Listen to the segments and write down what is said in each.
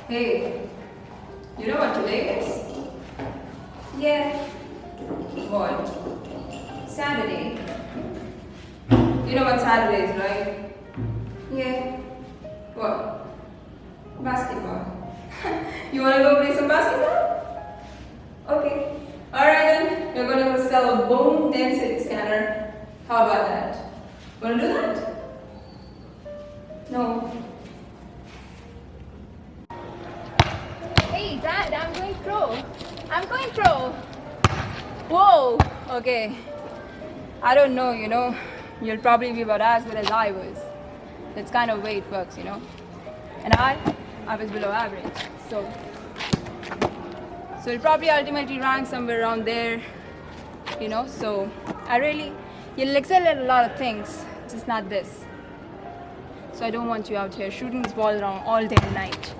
Hey, you know what today is? Yeah, What? Saturday. You know what Saturday is, right? yeah, What? basketball. You wanna go play some basketball? Okay, Alright then, we're gonna go sell a bone density scanner. How about that? Wanna do that? no. Hey, Dad, I'm going pro. I'm going pro. Whoa, okay. I don't know, you'll probably be about as good as I was. That's kind of way it works, And I was below average. So you'll probably ultimately rank somewhere around there, So you'll excel at a lot of things, just not this. So I don't want you out here shooting this ball around all day and night.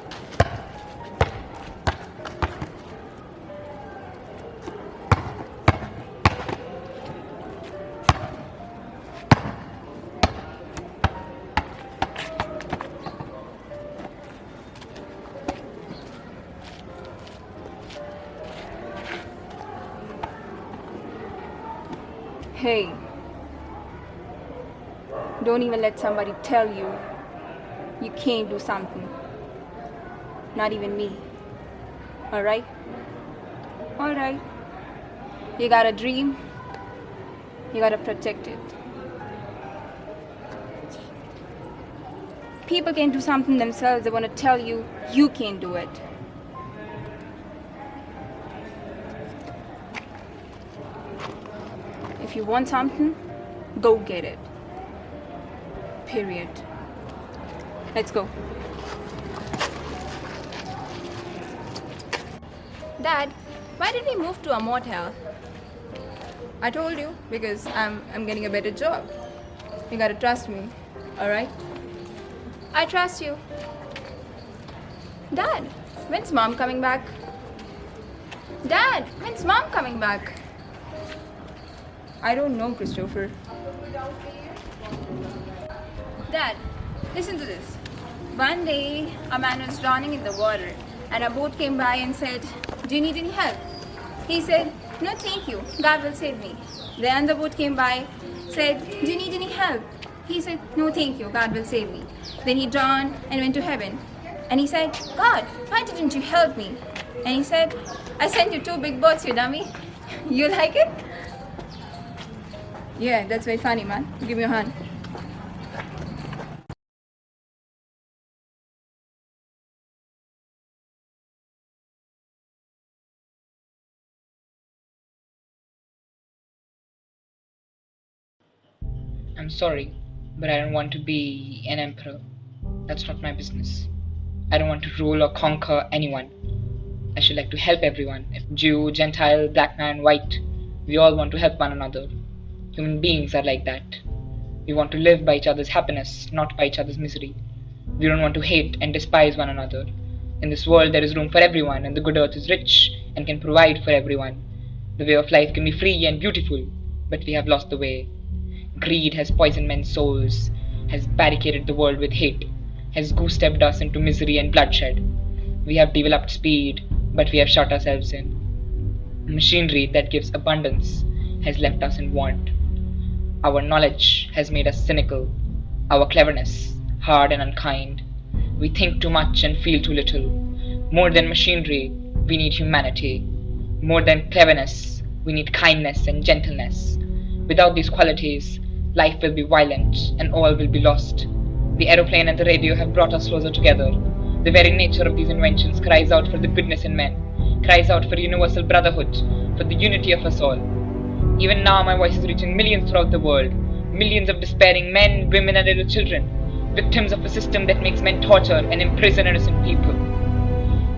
Hey, don't even let somebody tell you you can't do something. Not even me. Alright? Alright. You got a dream, you gotta protect it. People can do something themselves, they wanna tell you you can't do it. If you want something, go get it. Period. Let's go. Dad, why did we move to a motel? I told you, because I'm getting a better job. You gotta trust me, alright? I trust you. Dad, when's Mom coming back? Dad, when's Mom coming back? I don't know, Christopher. Dad, listen to this. One day, a man was drowning in the water, and a boat came by and said, "Do you need any help?" He said, "No, thank you. God will save me." Then the boat came by, said, "Do you need any help?" He said, "No, thank you. God will save me." Then he drowned and went to heaven. And he said, "God, why didn't you help me?" And he said, "I sent you 2 big boats, you dummy." You like it? Yeah, that's very funny, man. Give me your hand. I'm sorry, but I don't want to be an emperor. That's not my business. I don't want to rule or conquer anyone. I should like to help everyone. If Jew, Gentile, black man, white, we all want to help one another. Human beings are like that. We want to live by each other's happiness, not by each other's misery. We don't want to hate and despise one another. In this world there is room for everyone, and the good earth is rich and can provide for everyone. The way of life can be free and beautiful, but we have lost the way. Greed has poisoned men's souls, has barricaded the world with hate, has goose-stepped us into misery and bloodshed. We have developed speed, but we have shut ourselves in. Machinery that gives abundance has left us in want. Our knowledge has made us cynical, our cleverness hard and unkind. We think too much and feel too little. More than machinery, we need humanity. More than cleverness, we need kindness and gentleness. Without these qualities, life will be violent and all will be lost. The aeroplane and the radio have brought us closer together. The very nature of these inventions cries out for the goodness in men, cries out for universal brotherhood, for the unity of us all. Even now my voice is reaching millions throughout the world, millions of despairing men, women and little children, victims of a system that makes men torture and imprison innocent people.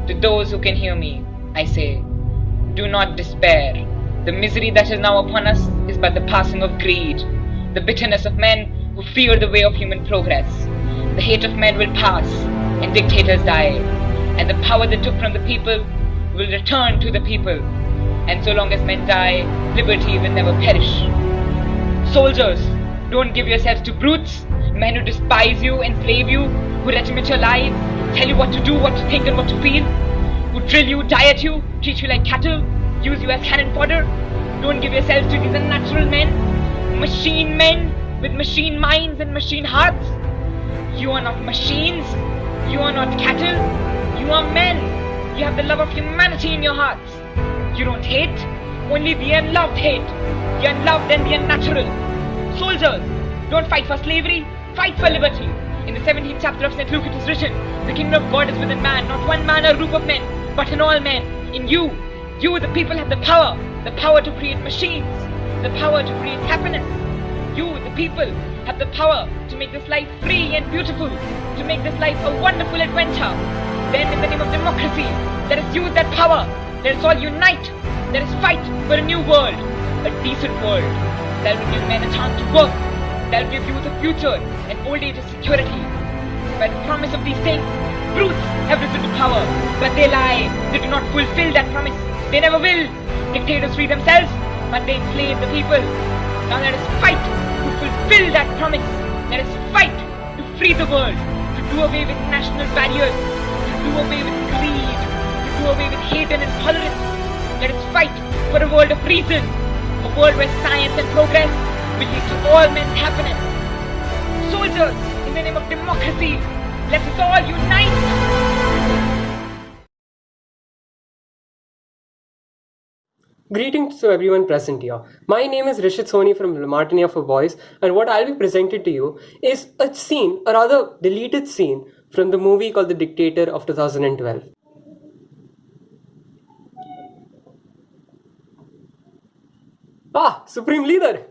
To those who can hear me, I say, do not despair. The misery that is now upon us is but the passing of greed, the bitterness of men who fear the way of human progress. The hate of men will pass, and dictators die, and the power they took from the people will return to the people. And so long as men die, liberty will never perish. Soldiers, don't give yourselves to brutes, men who despise you, enslave you, who regiment your lives, tell you what to do, what to think and what to feel, who drill you, diet you, treat you like cattle, use you as cannon fodder. Don't give yourselves to these unnatural men with machine minds and machine hearts. You are not machines, you are not cattle, you are men. You have the love of humanity in your hearts. You don't hate, only the unloved hate. The unloved and the unnatural. Soldiers, don't fight for slavery, fight for liberty. In the 17th chapter of St. Luke it is written, the kingdom of God is within man, not one man or group of men, but in all men. In you, the people have the power to create machines, the power to create happiness. You, the people, have the power to make this life free and beautiful, to make this life a wonderful adventure. Then in the name of democracy, let us use that power. Let us all unite. Let us fight for a new world, a decent world that will give men a chance to work, that will give youth a future and old age a security. By the promise of these things, brutes have risen to power, but they lie. They do not fulfill that promise. They never will. Dictators free themselves, but they enslave the people. Now let us fight to fulfill that promise. Let us fight to free the world, to do away with national barriers, to do away with greed, to do away with hate and intolerance. Let us fight for a world of reason, a world where science and progress will lead to all men's happiness. Soldiers, in the name of democracy, let us all unite. Greetings to everyone present here. My name is Rishit Soni from Martinia for Boys, and what I'll be presenting to you is a scene, a rather deleted scene, from the movie called The Dictator of 2012. Supreme Leader!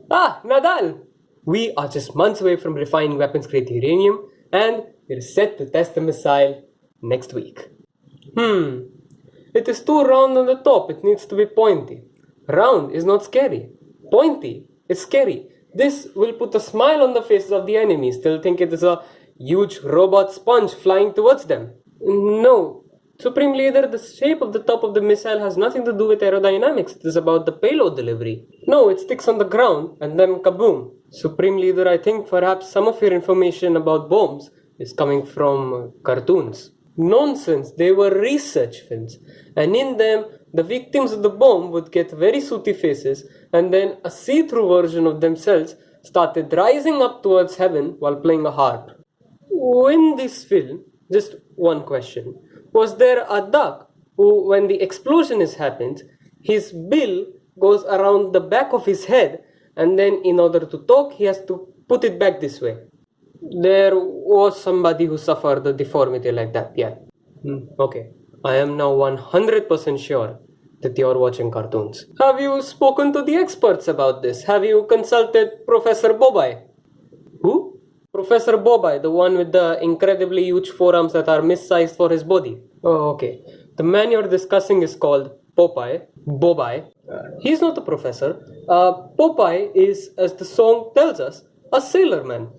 Nadal! We are just months away from refining weapons-grade uranium, and we're set to test the missile next week. It is too round on the top, it needs to be pointy. Round is not scary. Pointy is scary. This will put a smile on the faces of the enemies. They'll think it is a huge robot sponge flying towards them. No. Supreme Leader, the shape of the top of the missile has nothing to do with aerodynamics. It is about the payload delivery. No, it sticks on the ground and then kaboom. Supreme Leader, I think perhaps some of your information about bombs is coming from cartoons. Nonsense, they were research films, and in them the victims of the bomb would get very sooty faces, and then a see-through version of themselves started rising up towards heaven while playing a harp. In this film, just one question, was there a duck who, when the explosion happens, his bill goes around the back of his head, and then in order to talk he has to put it back this way? There was somebody who suffered a deformity like that, yeah. Okay, I am now 100% sure that you are watching cartoons. Have you spoken to the experts about this? Have you consulted Professor Bobai? Who? Professor Bobai, the one with the incredibly huge forearms that are missized for his body. Oh, okay. The man you're discussing is called Popeye. Bobai. He's not a professor. Popeye is, as the song tells us, a sailor man.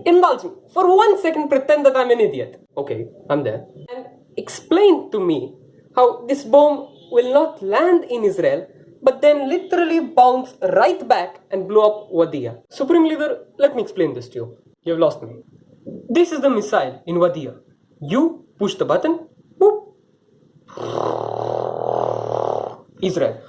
Indulge me. For 1 second, pretend that I'm an idiot. Okay, I'm there. And explain to me how this bomb will not land in Israel, but then literally bounce right back and blow up Wadia. Supreme Leader, let me explain this to you. You've lost me. This is the missile in Wadia. You push the button, boop. Israel.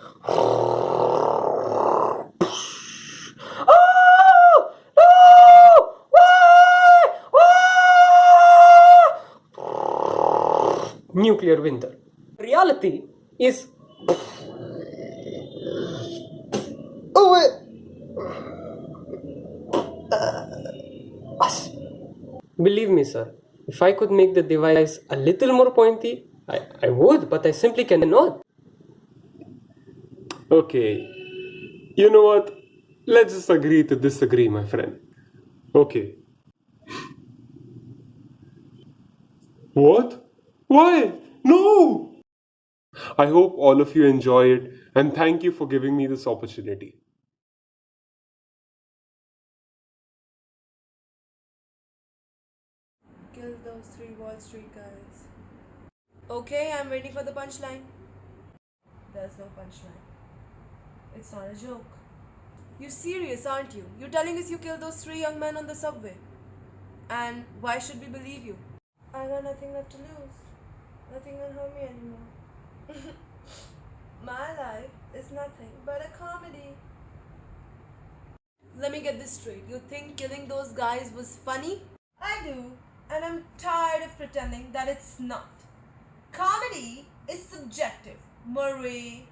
Nuclear winter. Reality is Believe me, sir, if I could make the device a little more pointy, I would, but I simply cannot. Okay, you know what? Let's just agree to disagree, my friend. Okay. What? Why? No! I hope all of you enjoy it, and thank you for giving me this opportunity. Kill those 3 Wall Street guys. Okay, I'm waiting for the punchline. There's no punchline. It's not a joke. You're serious, aren't you? You're telling us you killed those 3 young men on the subway. And why should we believe you? I got nothing left to lose. Nothing will hurt me anymore. My life is nothing but a comedy. Let me get this straight. You think killing those guys was funny? I do, and I'm tired of pretending that it's not. Comedy is subjective, Marie.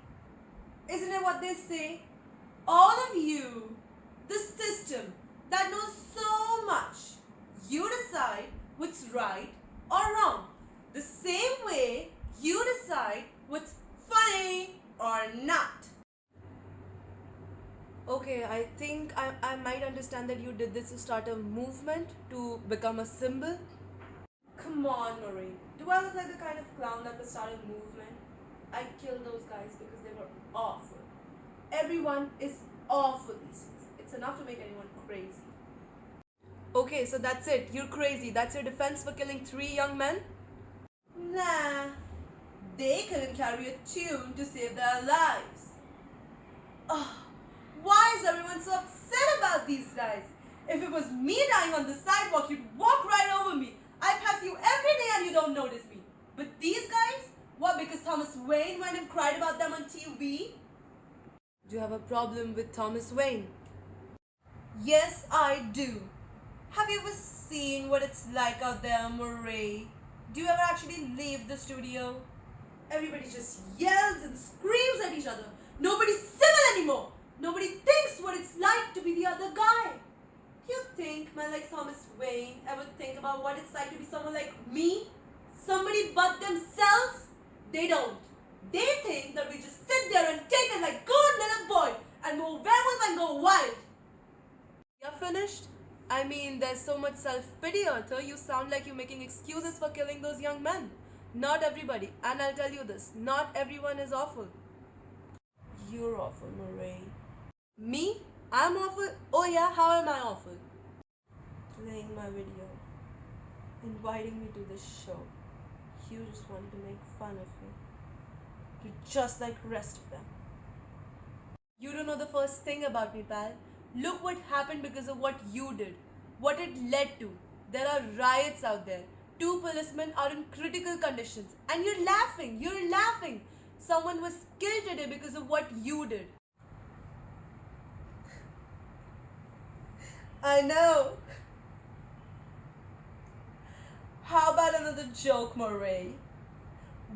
Isn't it what they say? All of you, the system that knows so much, you decide what's right or wrong. The same way you decide what's funny or not. Okay, I think I might understand that you did this to start a movement, to become a symbol. Come on, Marie. Do I look like the kind of clown that could start a movement? I killed those guys because they were awful. Everyone is awful these days. It's enough to make anyone crazy. Okay, so that's it. You're crazy. That's your defense for killing 3 young men? Nah. They couldn't carry a tune to save their lives. Ugh. Why is everyone so upset about these guys? If it was me dying on the sidewalk, you'd walk right over me. I pass you every day and you don't notice me. But these guys? What, because Thomas Wayne went and cried about them on TV? Do you have a problem with Thomas Wayne? Yes, I do. Have you ever seen what it's like out there, Murray? Do you ever actually leave the studio? Everybody just yells and screams at each other. Nobody's civil anymore. Nobody thinks what it's like to be the other guy. Do you think men like Thomas Wayne ever think about what it's like to be someone like me? Somebody but themselves? They don't. They think that we just sit there and take it like good little boy and go werewolf and go wild. You're finished? I mean, there's so much self-pity, Arthur. You sound like you're making excuses for killing those young men. Not everybody, and I'll tell you this, not everyone is awful. You're awful, Murray. Me? I'm awful? Oh yeah, how am I awful? Playing my video, inviting me to this show. You just wanted to make fun of me. You're just like the rest of them. You don't know the first thing about me, pal. Look what happened because of what you did. What it led to. There are riots out there. 2 policemen are in critical conditions. And you're laughing. You're laughing. Someone was killed today because of what you did. I know. How about another joke, Murray?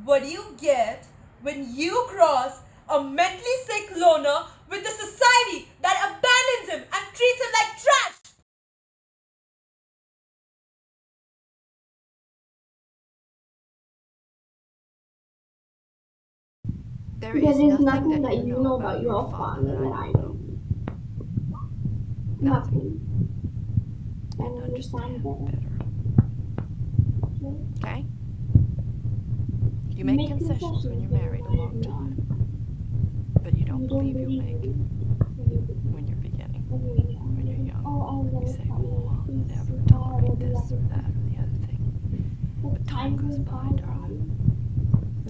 What do you get when you cross a mentally sick loner with a society that abandons him and treats him like trash? There is nothing that you know about your father that I know. Nothing. And understand better. Okay? You make concessions when you're married a long time. But you don't believe you'll make it when you're beginning. When you're young. You say, oh, I'll never tolerate this or that or the other thing. But time goes by, darling.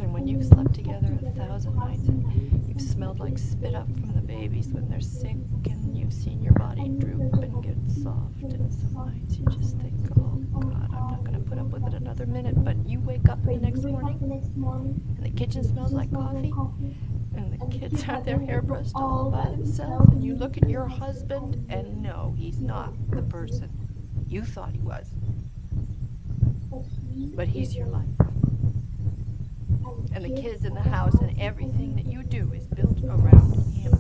And when you've slept together 1,000 nights and you've smelled like spit up from the babies when they're sick and you've seen your body droop and get soft, and some nights you just think, oh God, I'm not going to put up with it another minute. But you wake up the next morning and the kitchen smells like coffee and the kids have their hair brushed all by themselves, and you look at your husband and no, he's not the person you thought he was. But he's your life. And the kids in the house and everything that you do is built around him.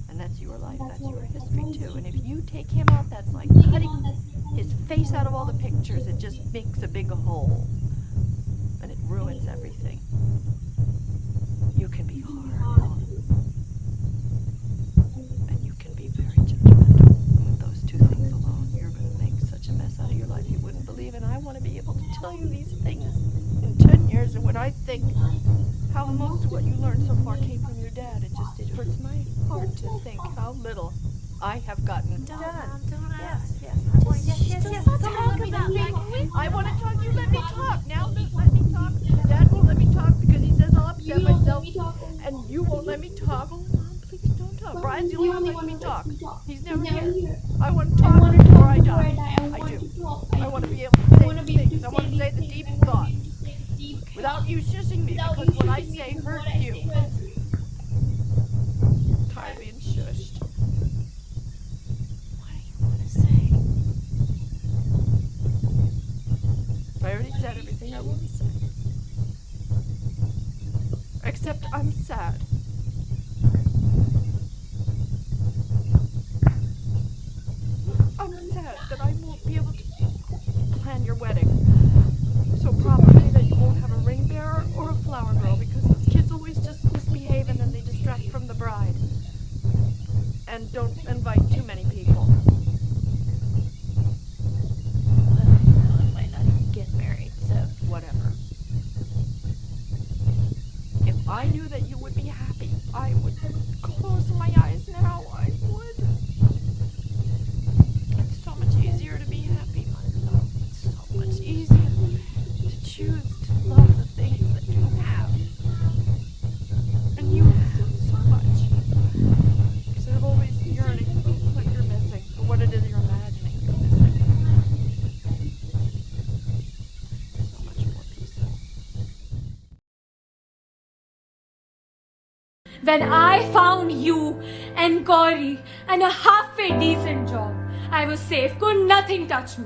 And that's your life, that's your history too. And if you take him out, that's like cutting his face out of all the pictures. It just makes a big hole. And it ruins everything. You can be hard. And you can be very judgmental. With those 2 things alone, you're going to make such a mess out of your life you wouldn't believe. And I want to be able to tell you these things in 10 years. And when I think how most of what you learned so far came from your dad, it hurts my heart to think how little I have gotten done. Yes. Talk about me. I want to talk. You let me talk. Now let me talk. Dad won't let me talk because he says I'll upset myself. And you won't let me talk. Oh, Mom, please don't talk. Brian's the only one who lets me talk. He's never here. I want to talk before I die. I do. I want to be able to say things. I want to say the stop you shushing me because what I say hurts you. I'm tired of being shushed. What do you want to say? I already said everything I want to say. Except I'm sad. I'm sad that I won't be able to plan your wedding. So promise me that you won't have a ring bearer or a flower girl because those kids always just misbehave and then they distract from the bride. And don't invite too many people. Well, I might not even get married, so whatever. If I knew that you would be happy, I would close my eyes now. I would. It's so much easier to be happy, my love. It's so much easier to choose to love the things that you have. And you have so much. Because I'm always yearning for what you're missing, or what it is you're imagining you're missing. It's so much more peaceful. When I found you and Corey and a halfway decent job, I was safe. Could nothing touch me.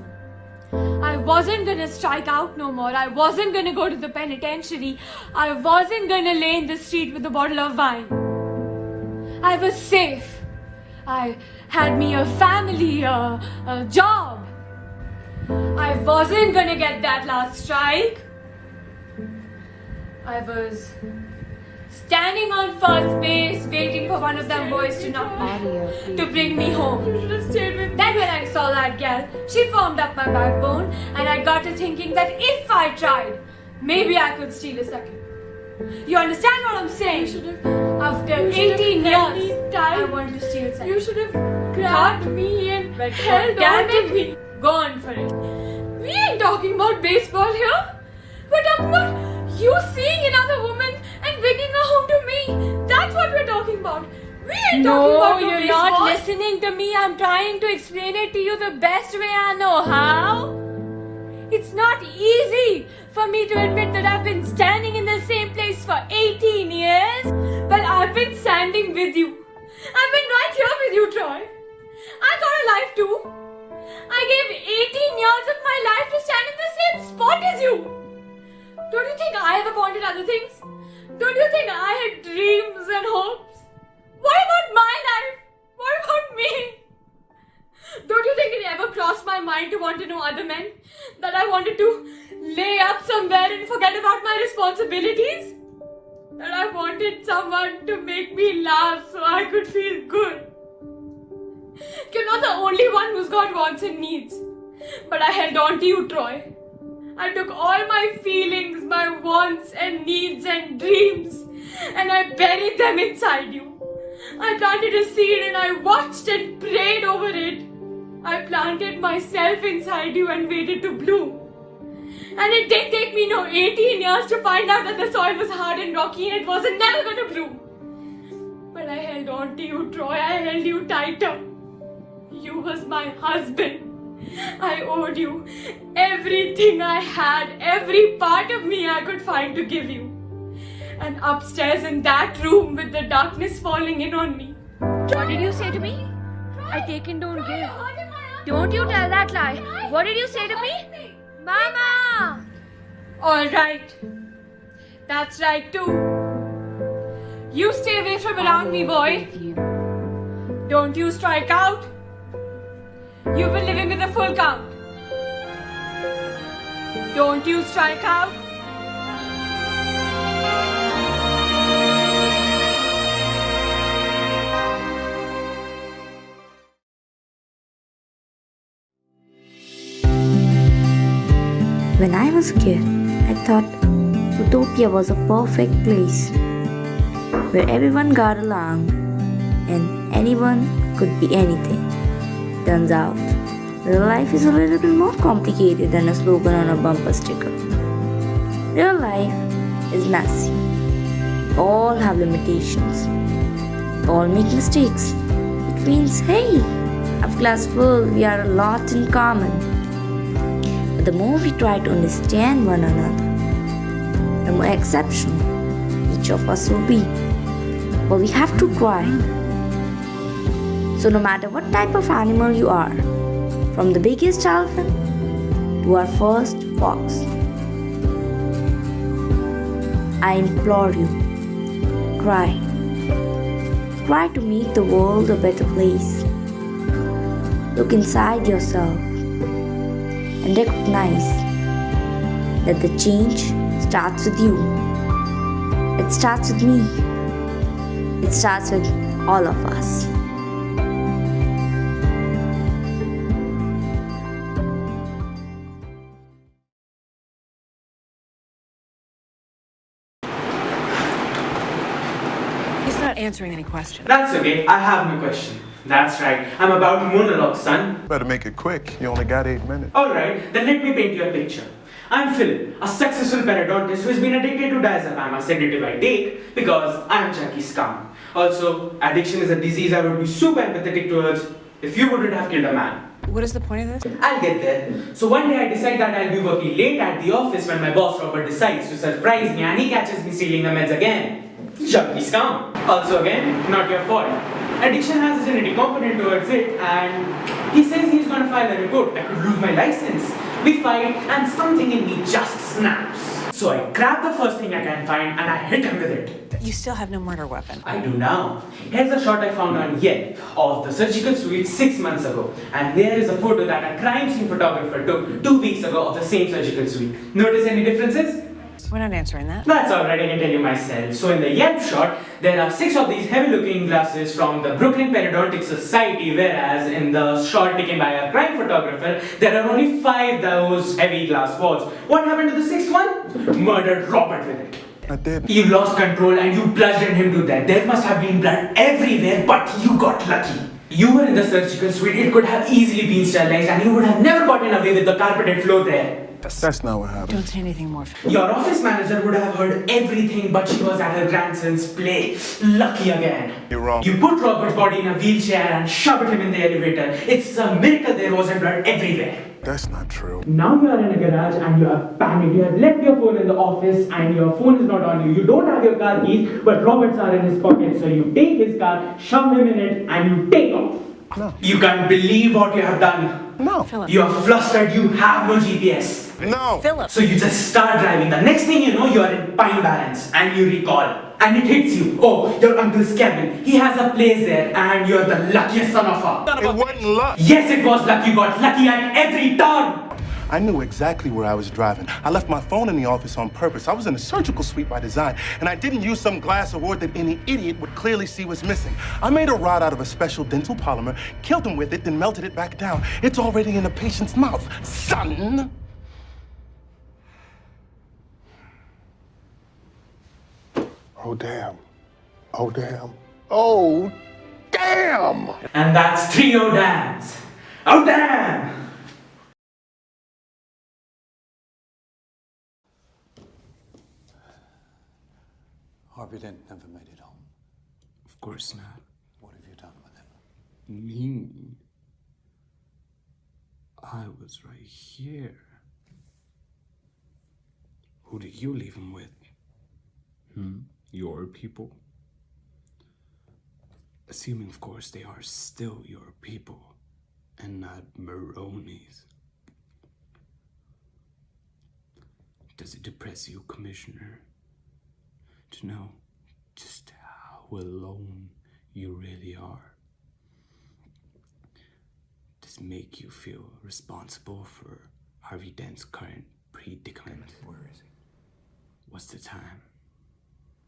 I wasn't gonna strike out no more. I wasn't gonna go to the penitentiary. I wasn't gonna lay in the street with a bottle of wine. I was safe. I had me a family, a job. I wasn't gonna get that last strike. I was standing on first base, waiting for one of them boys to knock me, to bring me home. Then when I saw that gal, she firmed up my backbone, and I got to thinking that if I tried, maybe I could steal a second. You understand what I'm saying? After 18 years, I want to steal a second. You should have grabbed me and held on to me. Go on for it. We ain't talking about baseball here. We're talking about you seeing another woman and bringing her home to me. That's what we're talking about. We ain't talking about no you're baseball. not listening to me. I'm trying to explain it to you the best way I know how. It's not easy for me to admit that I've been standing in the same place for 18 years. But I've been standing with you. I've been right here with you, Troy. I got a life too. I gave 18 years of my life to stand in the same spot as you. Don't you think I ever wanted other things? Don't you think I had dreams and hopes? What about my life? What about me? Don't you think it ever crossed my mind to want to know other men? That I wanted to lay up somewhere and forget about my responsibilities? That I wanted someone to make me laugh so I could feel good? You're not the only one who's got wants and needs. But I held on to you, Troy. I took all my feelings, my wants and needs and dreams, and I buried them inside you. I planted a seed and I watched and prayed over it. I planted myself inside you and waited to bloom. And it did take me 18 years to find out that the soil was hard and rocky and it wasn't never going to bloom. But I held on to you, Troy. I held you tighter. You was my husband. I owed you everything I had, every part of me I could find to give you. And upstairs in that room with the darkness falling in on me. What did you say to me? I take and don't give. Don't you tell that lie. What did you say to me? Mama! Alright. That's right too. You stay away from around me, boy. Don't you strike out. You've been living with a full count. Don't you strike out. When I was a kid, I thought Utopia was a perfect place where everyone got along and anyone could be anything. Turns out, real life is a little bit more complicated than a slogan on a bumper sticker. Real life is messy. We all have limitations. We all make mistakes. It means, hey, of glass full, we are a lot in common. But the more we try to understand one another, we're more exceptional. Each of us will be. But we have to cry. So no matter what type of animal you are, from the biggest elephant to our first fox, I implore you, cry. Cry to make the world a better place. Look inside yourself and recognize that the change starts with you. It starts with me. It starts with all of us. He's not answering any questions. That's okay, I have no question. That's right, I'm about to monologue, son. Better make it quick. You only got 8 minutes. Alright, then let me paint you a picture. I'm Philip, a successful periodontist who has been addicted to diazepam, a sedative I take because I'm junkie scum. Also, addiction is a disease I would be super empathetic towards if you wouldn't have killed a man. What is the point of this? I'll get there. So one day I decide that I'll be working late at the office when my boss Robert decides to surprise me and he catches me stealing the meds again. Junkie scum. Also again, not your fault. Addiction has a genetic component towards it and he says he's gonna file a report. I could lose my license. We fight and something in me just snaps. So I grab the first thing I can find and I hit him with it. You still have no murder weapon. I do now. Here's a shot I found on Yelp of the surgical suite 6 months ago. And there is a photo that a crime scene photographer took 2 weeks ago of the same surgical suite. Notice any differences? We're not answering that. That's alright, I can tell you myself. So in the Yelp shot, there are 6 of these heavy-looking glasses from the Brooklyn Periodontic Society, whereas in the shot taken by a crime photographer, there are only 5 those heavy glass walls. What happened to the 6th one? Murdered Robert with it. I did. You lost control and you bludgeoned him to death. There must have been blood everywhere, but you got lucky. You were in the surgical suite, it could have easily been sterilized and you would have never gotten away with the carpeted floor there. That's not what happened. Don't say anything more. Your office manager would have heard everything, but she was at her grandson's play. Lucky again. You're wrong. You put Robert's body in a wheelchair and shoved him in the elevator. It's a miracle there wasn't blood everywhere. That's not true. Now you are in a garage and you are panicked. You have left your phone in the office and your phone is not on you. You don't have your car keys, but Robert's are in his pocket. So you take his car, shove him in it, and you take off. No. You can't believe what you have done. No. Philip. You are flustered. You have no GPS. No. Philip. So you just start driving. The next thing you know, you are in Pine Barrens and you recall. And it hits you. Oh, your uncle's cabin. He has a place there and you're the luckiest son of a... It wasn't luck. Yes, it was luck. You got lucky at every turn. I knew exactly where I was driving. I left my phone in the office on purpose. I was in a surgical suite by design, and I didn't use some glass award that any idiot would clearly see was missing. I made a rod out of a special dental polymer, killed him with it, then melted it back down. It's already in the patient's mouth, son! Oh, damn. Oh, damn. Oh, damn! And that's 3 oh dams. Oh, damn! Harvey Dent never made it home. Of course not. What have you done with him? Me? I was right here. Who did you leave him with? Your people? Assuming, of course, they are still your people and not Maroney's. Does it depress you, Commissioner, to know just how alone you really are? Does it make you feel responsible for Harvey Dent's current predicament? Where is he? What's the time?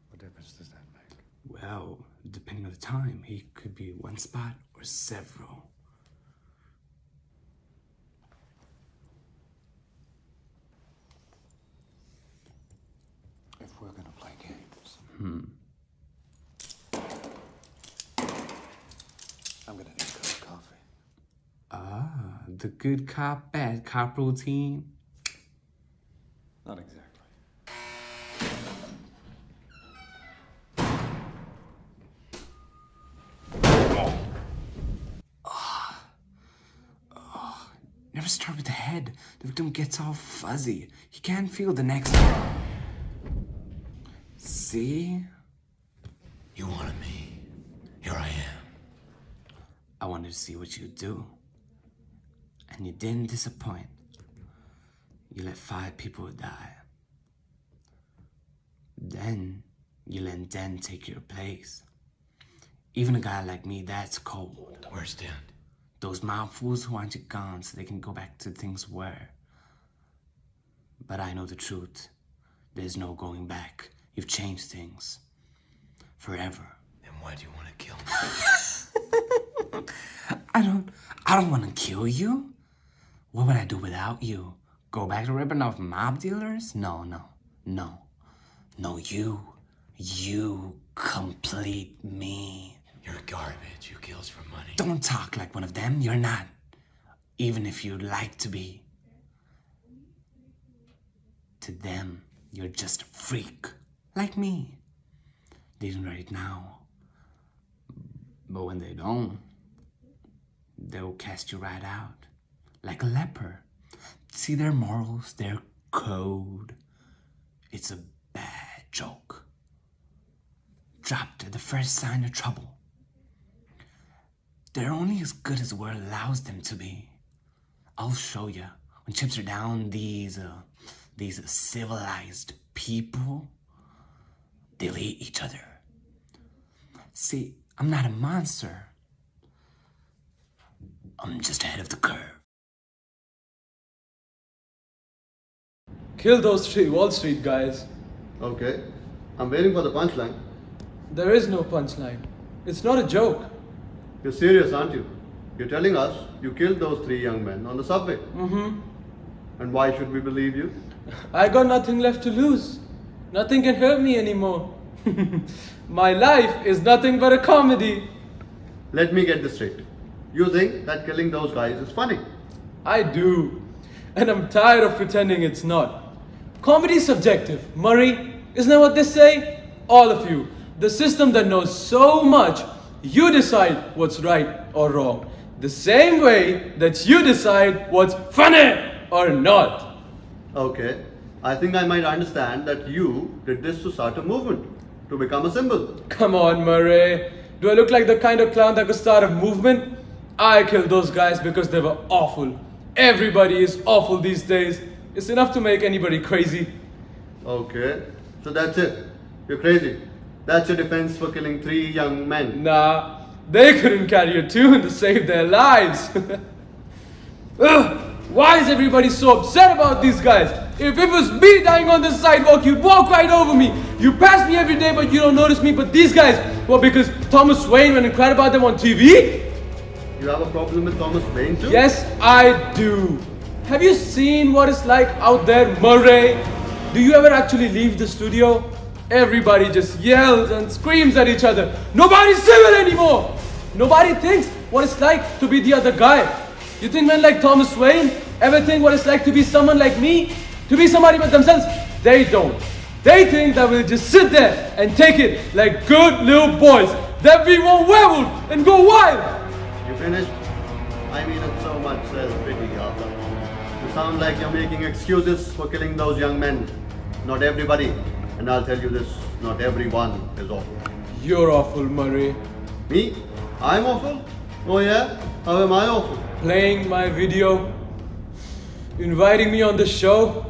What difference does that make? Well, depending on the time, he could be one spot or several. If we're gonna play games, I'm gonna need a cup of coffee. Ah, the good cop, bad cop routine. Not exactly. Never start with the head. The victim gets all fuzzy. He can't feel the next. See? You wanted me. Here I am. I wanted to see what you'd do. And you didn't disappoint. You let 5 people die. Then you let Den take your place. Even a guy like me, that's cold. Where's Dan? Those mob fools who want you gone so they can go back to things were. But I know the truth. There's no going back. You've changed things. Forever. Then why do you want to kill me? I don't want to kill you. What would I do without you? Go back to ripping off mob dealers? No. No, you complete me. You're garbage. You kills for money. Don't talk like one of them. You're not. Even if you'd like to be. To them, you're just a freak. Like me. They do right now. But when they don't, they'll cast you right out. Like a leper. See their morals, their code. It's a bad joke. Dropped at the first sign of trouble. They're only as good as the world allows them to be. I'll show you. When chips are down, these civilized people, they'll eat each other. See, I'm not a monster. I'm just ahead of the curve. Kill those 3 Wall Street guys. Okay. I'm waiting for the punchline. There is no punchline. It's not a joke. You're serious, aren't you? You're telling us you killed those 3 young men on the subway. Mm-hmm. And why should we believe you? I got nothing left to lose. Nothing can hurt me anymore. My life is nothing but a comedy. Let me get this straight. You think that killing those guys is funny? I do. And I'm tired of pretending it's not. Comedy is subjective. Murray, isn't that what they say? All of you. The system that knows so much, you decide what's right or wrong. The same way that you decide what's funny or not. Okay. I think I might understand that you did this to start a movement, to become a symbol. Come on, Murray. Do I look like the kind of clown that could start a movement? I killed those guys because they were awful. Everybody is awful these days. It's enough to make anybody crazy. Okay. So that's it. You're crazy. That's your defense for killing 3 young men. Nah, they couldn't carry a tune to save their lives. Ugh, why is everybody so upset about these guys? If it was me dying on the sidewalk, you'd walk right over me. You pass me every day, but you don't notice me. But these guys, well, because Thomas Wayne went and cried about them on TV? You have a problem with Thomas Wayne too? Yes, I do. Have you seen what it's like out there, Murray? Do you ever actually leave the studio? Everybody just yells and screams at each other. Nobody's civil anymore. Nobody thinks what it's like to be the other guy. You think men like Thomas Wayne ever think what it's like to be someone like me? To be somebody but themselves? They don't. They think that we'll just sit there and take it like good little boys. That we won't werewolf and go wild. You finished? I mean it so much, self-pity, Arthur. You sound like you're making excuses for killing those young men. Not everybody. And I'll tell you this, not everyone is awful. You're awful, Murray. Me? I'm awful? Oh yeah? How am I awful? Playing my video, inviting me on the show.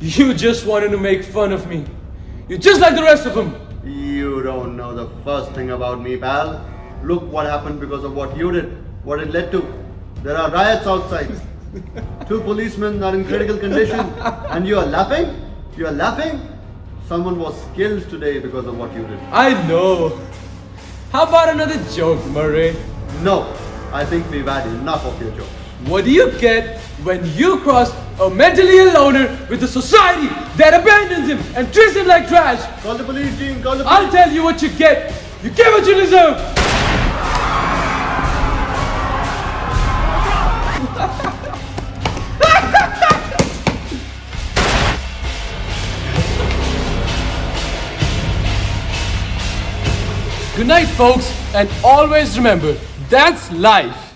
You just wanted to make fun of me. You're just like the rest of them. You don't know the first thing about me, pal. Look what happened because of what you did, what it led to. There are riots outside. 2 policemen are in critical condition. And you are laughing? You are laughing? Someone was killed today because of what you did. I know. How about another joke, Murray? No, I think we've had enough of your jokes. What do you get when you cross a mentally ill loner with a society that abandons him and treats him like trash? Call the police, Gene, call the police. I'll tell you what you get. You get what you deserve. Good night, folks, and always remember, that's life.